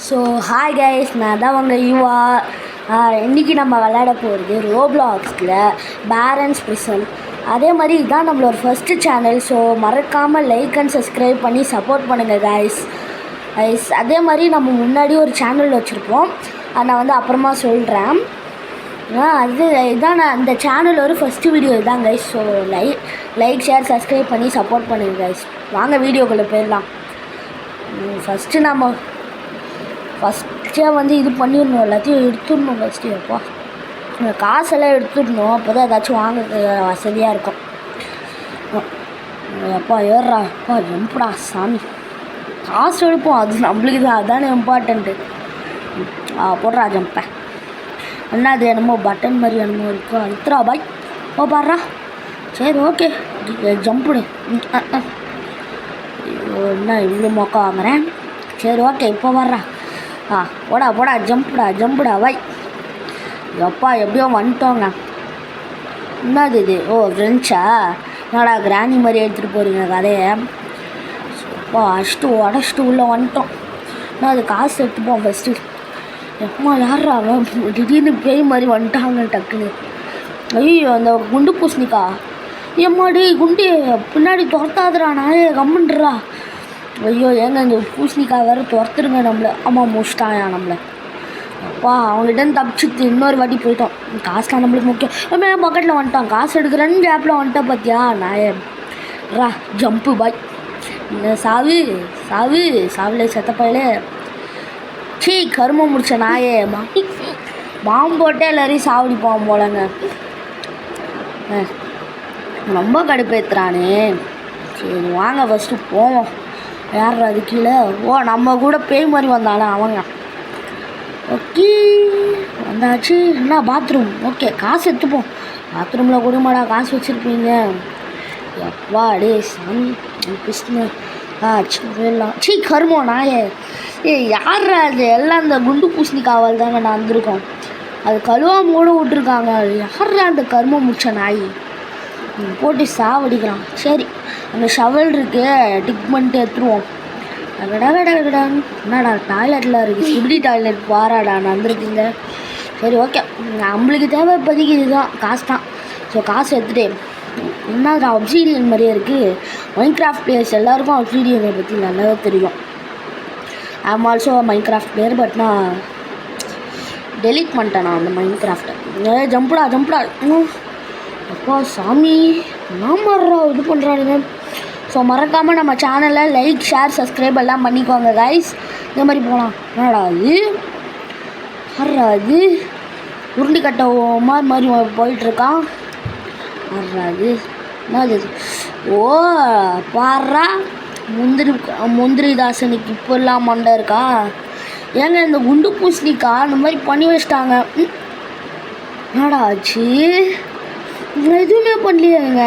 So hi guys, நான் தான் உங்கள் யுவா. இன்றைக்கி நம்ம விளையாட போகிறது ரோப்ளாக்ஸில் பேரன்ஸ் பிரிசன். அதே மாதிரி இதுதான் நம்மளோட ஃபஸ்ட்டு சேனல். ஸோ மறக்காமல் லைக் அண்ட் சப்ஸ்கிரைப் பண்ணி சப்போர்ட் பண்ணுங்கள் கைஸ். அதே மாதிரி நம்ம முன்னாடி ஒரு சேனல் வச்சுருப்போம், அதை நான் வந்து அப்புறமா சொல்கிறேன். இதுதான் நான் அந்த சேனலோட ஃபஸ்ட்டு வீடியோ இதுதான் guys. So like share subscribe பண்ணி சப்போர்ட் பண்ணுங்கள் கைஸ். வாங்க வீடியோக்குள்ளே போயிடலாம். ஃபஸ்ட்டே வந்து இது பண்ணிடணும், எல்லாத்தையும் எடுத்துடணும் ஃபஸ்ட்டு. அப்பா இந்த காசெல்லாம் எடுத்துடணும், அப்போ தான் ஏதாச்சும் வாங்க வசதியாக இருக்கும். அப்பா ஏறுறா, அப்பா ஜம்புடா சாமி. காசு எடுப்போம், அது நம்மளுக்கு தான், அதுதானே இம்பார்ட்டண்ட்டு. போடுறா ஜம்பை. என்ன அது என்னமோ பட்டன் மாதிரி என்னமோ இருக்கும், அழுத்துறா பாய். பாடுறா. சரி ஓகே, ஜம்புடு. என்ன இவ்வளோ மொக்கம் வாங்குறேன். சரி ஓகே, இப்போ வர்றா. போடா ஜம்புடா வை. எப்பா எப்படியோ வந்துட்டோங்க. என்னது இது? ஓ ஃப்ரெண்ட்ஸா? என்னடா கிராணி மாதிரி எடுத்துகிட்டு போகிறீங்க கதையை. அப்பா உடச்சிட்டு உள்ளே வந்துட்டோம். நான் அது காசு எடுத்துப்போம் ஃபஸ்ட்டு. எப்பா யாரா அவன் திடீர்னு பேய் மாதிரி வந்துட்டாங்க டக்குன்னு. ஐயோ அந்த குண்டு பூசணிக்கா. எம்மாடி குண்டு பின்னாடி துரத்தாதுடா, நாயே கம்முன்றா. ஐயோ ஏங்க இந்த பூசணிக்காய் வேறு துரத்துருங்க நம்மளை. ஆமாம் முடிச்சிட்டாயா நம்மளை. அப்பா அவங்ககிட்ட தப்பிச்சுட்டு இன்னொரு வாட்டி போயிட்டோம். காசுலாம் நம்மளுக்கு முக்கியம். என் பக்கெட்டில் வந்துட்டான், காசு எடுக்கிறேன்னு கேப்பில் வந்துட்டேன் பார்த்தியா நாயரா. ஜம்பு பாய். சாவில் செத்தப்பையிலே. சீ கருமம் முடிச்ச நாயே. பாம்பு போட்டே எல்லாரையும் சாவடிப்பான் போலங்க. ரொம்ப கடுப்பேற்றுறானே. சரி வாங்க ஃபஸ்ட்டு போவோம். யார் அது கீழே? ஓ நம்ம கூட பேய் மாதிரி வந்தாலே அவங்க. ஓகே வந்தாச்சு. என்ன பாத்ரூம்? ஓகே காசு எடுத்துப்போம். பாத்ரூமில் கூடமாடா காசு வச்சுருப்பீங்க. எப்பா டே சாமி பிஸ்னு. போயிடலாம். சீ கருமோ நாயே. யாரா அது? எல்லாம் அந்த குண்டு பூசணி காவல் தாங்க நான் வந்திருக்கோம். அது கழுவாம கூட விட்ருக்காங்க. யாரா அந்த கருமம் முடிச்ச நாய்? போட்டு சாவடிக்கிறான். சரி அங்கே ஷவல் இருக்கு, டிக் பண்ணிட்டு எடுத்துருவோம். என்னடா டாய்லெட்டில் இருக்குது, சிபிடி டாய்லெட் பாராடா வந்துருக்குங்க. சரி ஓகே, நம்மளுக்கு தேவை இப்போதைக்கு இதுதான், காசு தான். ஸோ காசு எடுத்துகிட்டு என்னடா அப்சீடியன் மாதிரியே இருக்குது. மைன்கிராஃப்ட் பிளேயர்ஸ் எல்லாருக்கும் அப்சீடியனை பற்றி நல்லாவே தெரியும். I'm also Minecraft player. But நான் டெலீட் பண்ணிட்டேன் நான் அந்த மைன்கிராஃப்டை. ஜம்புடா. அப்பா சாமி என்ன மாறுறா இது பண்ணுறானுங்க. ஸோ மறக்காமல் நம்ம சேனலை லைக் ஷேர் சப்ஸ்கிரைப் எல்லாம் பண்ணிக்கோங்க கைஸ். இந்த மாதிரி போகலாம். என்னடா அது உருண்டி கட்ட மாதிரி போயிட்டுருக்கான். என்னது? ஓ பாடுறா முந்திரி தாசனுக்கு இப்போல்லாம் மண்டை இருக்கா? ஏங்க இந்த குண்டு பூசணிக்கா இந்த மாதிரி பண்ணி வச்சிட்டாங்க. என்னடா ஆச்சு? நான் எதுவுமே பண்ணலையேங்க.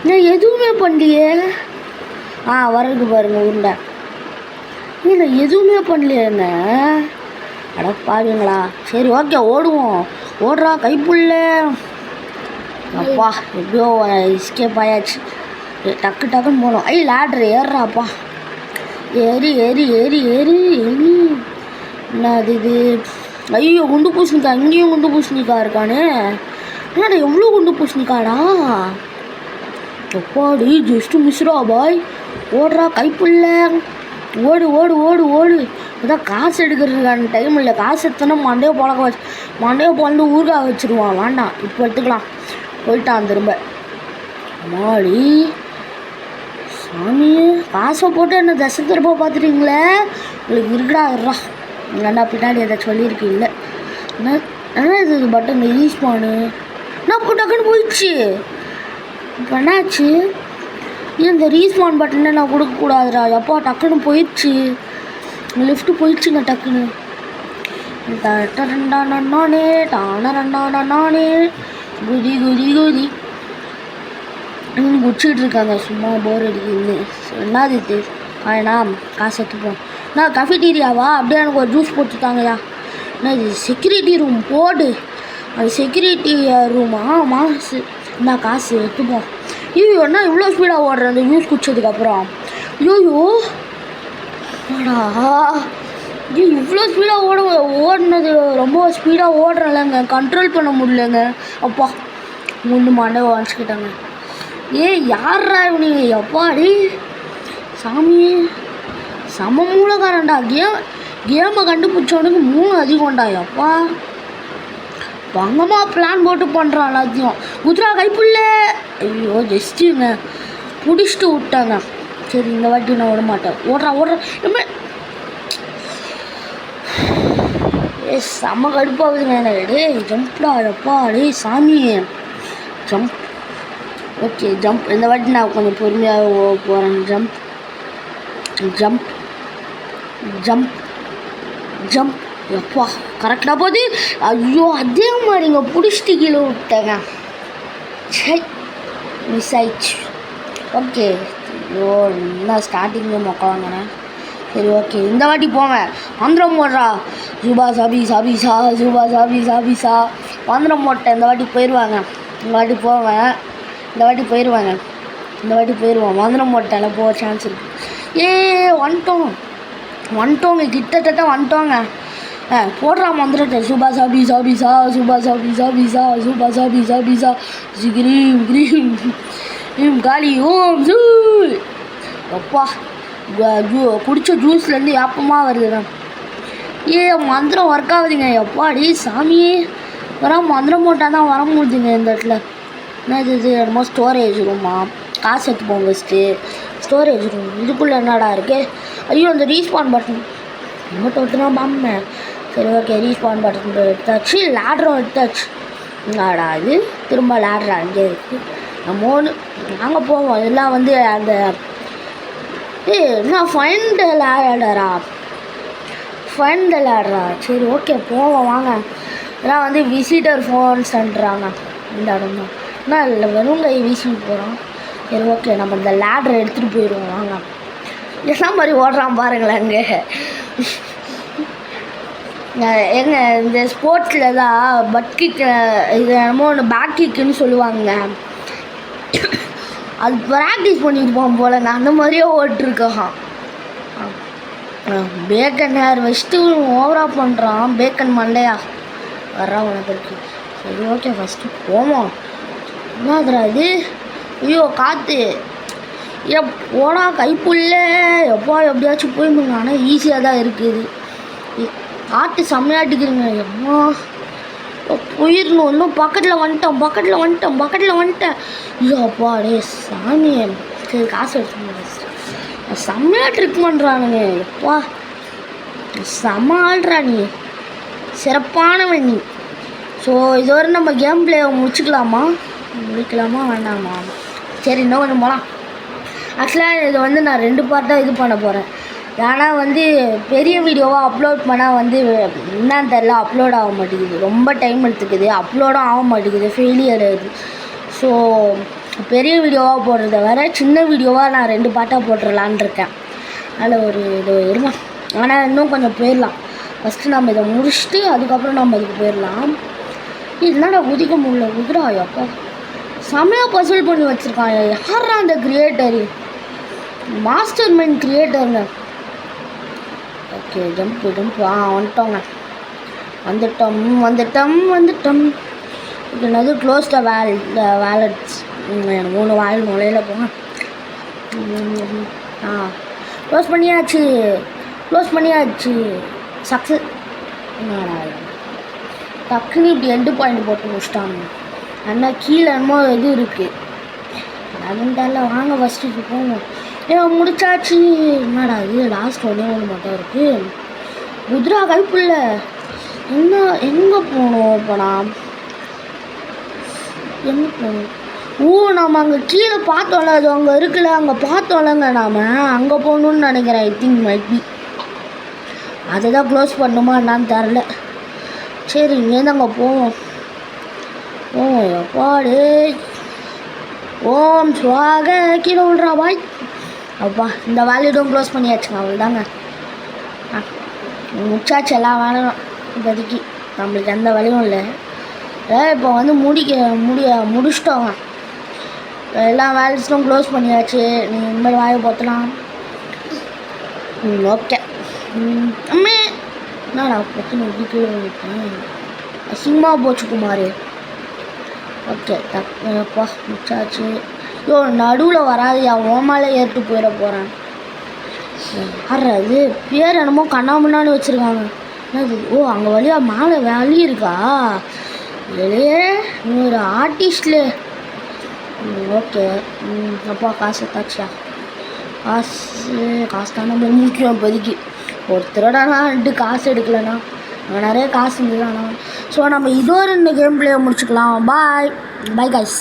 நான் எதுவுமே பண்ணலையே. வரது பாருங்க உருண்டை. நான் எதுவுமே பண்ணலையேங்க. அட பாருங்களா. சரி ஓகே ஓடுவோம். ஓடுறா கைப்புள்ள. அப்பா எப்படியோ எஸ்கேப் ஆயாச்சு. டக்குன்னு போகணும். லேட்ரு ஏறுறாப்பா. ஏறி என்னது இது? ஐயோ குண்டு பூசணிக்கா. இங்கேயும் குண்டு பூசணிக்கா இருக்கானே. என்னடா எவ்வளோ குண்டு பூசணிக்காடா. எப்பாடி ஜஸ்ட்டு மிஸ்ரா பாய். ஓடுறா கைப்புள்ள. ஓடு. இதான் காசு எடுக்கிறதுக்கான டைம் இல்லை. காசு எடுத்தோன்னா மண்டையை பொழந்து ஊறுகாய் வச்சுருவான். வேண்டாம் இப்போ எடுத்துக்கலாம். போயிட்டான் திரும்ப. மாடி சாமி காசை போட்டு என்ன தசை திரும்ப பார்த்துட்டீங்களே. உங்களுக்கு இருக்குடா இல்லைன்னா பின்னாடி ஏதாச்சும் சொல்லியிருக்கு. இல்லை என்ன இது பட்டன் ரீஸ்பானு. நான் டக்குன்னு போயிடுச்சு. இப்போ என்னாச்சு? இந்த ரீஸ்பான் பட்டனை நான் கொடுக்கக்கூடாதுடா. எப்போ டக்குன்னு போயிடுச்சு. லிஃப்ட்டு போயிடுச்சுங்க டக்குன்னு. நானே குதி குடிச்சிட்டு இருக்காங்க. சும்மா போர் அடிக்குது. என்னது இது? காசு எடுத்துப்போம். நான் கஃபெட்டீரியாவா? அப்படியே எனக்கு ஒரு ஜூஸ் போட்டுட்டாங்கயா. என்ன இது? செக்யூரிட்டி ரூம் போடு. அது செக்யூரிட்டி ரூமா? மாசு. என்ன காசு எடுத்துப்போம். என்ன இவ்வளோ ஸ்பீடாக ஓடுறேன் அந்த ஜூஸ் குடிச்சதுக்கப்புறம். ஐயோ இவ்வளோ ஸ்பீடாக ஓடினது ரொம்ப ஸ்பீடாக ஓடுறேன்லங்க, கண்ட்ரோல் பண்ண முடியலங்க. அப்பா முன்னு மண்டை வாங்கிக்கிட்டாங்க. யார்ரா இவனுங்க? எப்பாடி சாமி, சம மூலக்காரன்டா. கேமை கண்டுபிடிச்சவனுக்கு 3 அதிகம்டா. அப்பா பங்கமாக பிளான் போட்டு பண்ணுறான் எல்லாத்தையும். குதிரா கைப்புள்ள. ஐயோ ஜஸ்ட்டுங்க பிடிச்சிட்டு விட்டாங்க. சரி இந்த வாட்டி நான் விட மாட்டேன். ஓடுறா செம்ம கடுப்பாகுதுங்க எனக்கு. ஜம்ப்டா அப்பா. சாமி ஜம்ப். Okay jump. இந்த வாட்டி நான் கொஞ்சம் பொறுமையாக போகிறேன். Jump jump jump jump. எப்பா கரெக்டாக போகுது. ஐயோ அதே மாதிரி இங்கே பிடிச்சிட்டு கீழே விட்டேங்க. சை மிஸ் ஆயிடுச்சு. ஓகே ஐயோ இன்னும் ஸ்டார்டிங்லேயே மொக்க வாங்கினேன். சரி ஓகே இந்த வாட்டி போங்க. மந்திரம் போடுறா. ஜூபா சாபிசா ஜூபா சாபிசா மந்திரம் போட்டேன். இந்த வாட்டி போயிடுவாங்க. இந்த வாட்டி போவேன். இந்த வாட்டி போயிடுவோம். மந்திரம் போட்டேன்ல போக சான்ஸ் இருக்குது. வந்துட்டோங்க கிட்டத்தட்ட வந்துட்டோங்க. போடுறா மந்திரத்தை. ஜூபா சாபிசா கிரீம் காலி ஓம் ஜூ. அப்பா குடிச்ச ஜூஸ்லேருந்து ஏப்பமாக வருதுண்ணா. மந்திரம் ஒர்க் ஆகுதுங்க. எப்பாடி சாமியே மந்திரம் போட்டால் தான் வர முடியுதுங்க இந்த இடத்துல. என்ன இது என்னமோ ஸ்டோரேஜ் ரூமா? காசு எடுத்து போங்க ஃபஸ்ட்டு. ஸ்டோரேஜ் ரூம் இதுக்குள்ளே என்னடா இருக்குது? ஐயோ அந்த ரீஸ்பான் பட்டன் ரொம்ப தொட்டுனா பாம்பே. சரி ஓகே ரீஸ்பான் பட்டன் எடுத்தாச்சு. லேட்ரும் எடுத்தாச்சு. என்னடா இது திரும்ப லேட்ரு அங்கே இருக்குது. நம்ம ஒன்று நாங்கள் போவோம். எல்லாம் வந்து அந்த என்ன ஃபைண்ட் லேடரா? சரி ஓகே போவோம் வாங்க. இதெல்லாம் வந்து விசிட்டர் ஃபோன்ஸ்ன்றாங்க இந்த இடம் தான். என்ன இல்லை வெறும் கை வீசிட்டு போகிறோம். சரி ஓகே நம்ம இந்த லேடரை எடுத்துகிட்டு போயிடுவோம் வாங்க. என்ன மாதிரி ஓடுறான் பாருங்களேன். அங்கே எங்க இந்த ஸ்போர்ட்ஸில் தான் பட் கிக் இது என்னமோ ஒன்று பேக் கிக்குன்னு சொல்லுவாங்க. அது ப்ராக்டிஸ் பண்ணியிருப்போம் போலங்க. அந்த மாதிரியே ஓட்டிருக்கான். பேக்கன் ஹேர் வச்சுட்டு ஓவராக பண்ணுறான். பேக்கன் மண்டையா வர்றா உனக்கு இருக்கு. சரி ஓகே ஃபஸ்ட்டு போவோம். என்னதுரா இது? ஐயோ காற்று போடா கைப்புள்ள. எப்படியாச்சும் போயிடுங்க. ஆனால் ஈஸியாக தான் இருக்குது. காற்று செம்மையாட்டிக்கிறீங்க. எம்மா போயிடணும். இன்னும் பக்கத்தில் வந்துட்டேன். ஐயோ அப்பாடே சாமி. சரி காசு எடுத்துக்கணும். செம்மையாக ட்ரிக் பண்ணுறானுங்க. எப்பா செம்ம ஆள்றா நீ. சிறப்பானவன் நீ. ஸோ இதுவரை நம்ம கேம் பிளேயை முடிக்கலாமா வேண்டாமா? சரி இன்னும் கொஞ்சம் போகலாம். ஆக்சுவலாக இதை வந்து நான் 2 பார்ட்டாக இது பண்ண போகிறேன். ஏன்னா வந்து பெரிய வீடியோவாக அப்லோட் பண்ணால் வந்து என்னன்னு தெரில அப்லோட் ஆக மாட்டேங்குது. ரொம்ப டைம் எடுத்துக்குது. அப்லோடும் ஆக மாட்டேங்குது. ஃபெயிலியர் ஆகுது. ஸோ பெரிய வீடியோவாக போடுறத வேறு சின்ன வீடியோவாக நான் 2 பார்ட்டாக போட்டுடலான்னு இருக்கேன். அதில் ஒரு இது இருங்க. ஆனால் இன்னும் கொஞ்சம் போயிடலாம். ஃபஸ்ட்டு நம்ம இதை முடிச்சுட்டு அதுக்கப்புறம் நம்ம இதுக்கு போயிடலாம். என்னடா குதிக்க முடியல. குதிரா அப்பா செம்மையாக பசல் பண்ணி வச்சுருக்கான். யாரா அந்த கிரியேட்டரு? மாஸ்டர் மைண்ட் கிரியேட்டருங்க. ஓகே ஜம்ப் வந்துட்டோங்க. வந்துட்டோம். என்னது க்ளோஸ் த வேலட்ஸ். எனக்கு 3 வாயில் நுழையில போங்க. க்ளோஸ் பண்ணியாச்சு. சக்ஸஸ். டக்குன்னு இப்படி எண்டு பாயிண்ட் போட்டு முடிச்சிட்டாங்க. ஆனால் கீழே என்னமோ இது இருக்குது. அதுவும் தெரியல. வாங்க ஃபஸ்ட்டு போவோம். முடிச்சாச்சு. என்னடா இது லாஸ்ட் ஒன்று மட்டும் இருக்குது. குதிரா கைப்புள்ள. எங்கே போகணும் இப்போ? நான் எங்கே போகணும்? நம்ம அங்கே கீழே பார்த்தோம்ல. அது அங்கே இருக்குல்ல. அங்கே பார்த்தோம்லங்க. நாம் அங்கே போகணுன்னு நினைக்கிறேன். I think might be. அதை தான் க்ளோஸ் பண்ணுமா என்னான்னு தெரில. சரி இங்கேருந்து அங்கே போவோம். எப்பாடே ஓம் சுவாக கீழே விட்றா பாய். அப்பா இந்த வேலையிடும் க்ளோஸ் பண்ணியாச்சுங்க. அவ்வளோதாங்க. முடிச்சாச்சு எல்லா வேலையும். இப்போதைக்கு நம்மளுக்கு எந்த வேலையும் இல்லை. இப்போ வந்து முடிச்சிட்டோங்க. எல்லா வேலைஸும் க்ளோஸ் பண்ணியாச்சு. நீங்கள் இந்த மாதிரி வாயை பார்த்தலாம். ஓகே அம்மே என்னடா பத்து எப்படி கீழே விட்டேன் அசிங்கமாக போச்சு குமார். ஓகே தப்பா மிச்சாச்சு. யோ நடுவில் வராதியா ஓமாலே ஏறிட்டு போயிட போகிறேன். அது பேர் என்னமோ கண்ணா முன்னாடி வச்சுருக்காங்க. என்னது? ஓ அங்கே வழியாக மேலே வழி இருக்கா? இல்லையே ஒரு ஆர்டிஸ்ட்லே. ஓகே அப்பா காசு தாச்சியா? காசு தானே முக்கியம் இப்போதைக்கு. ஒருத்தரோடனான்ட்டு காசு எடுக்கலண்ணா அங்கே நிறைய காசு இருந்ததுண்ணா. ஸோ நம்ம இதோ 2 கேம் பிளேயை முடிச்சுக்கலாம். பாய் பாய் கைஸ்.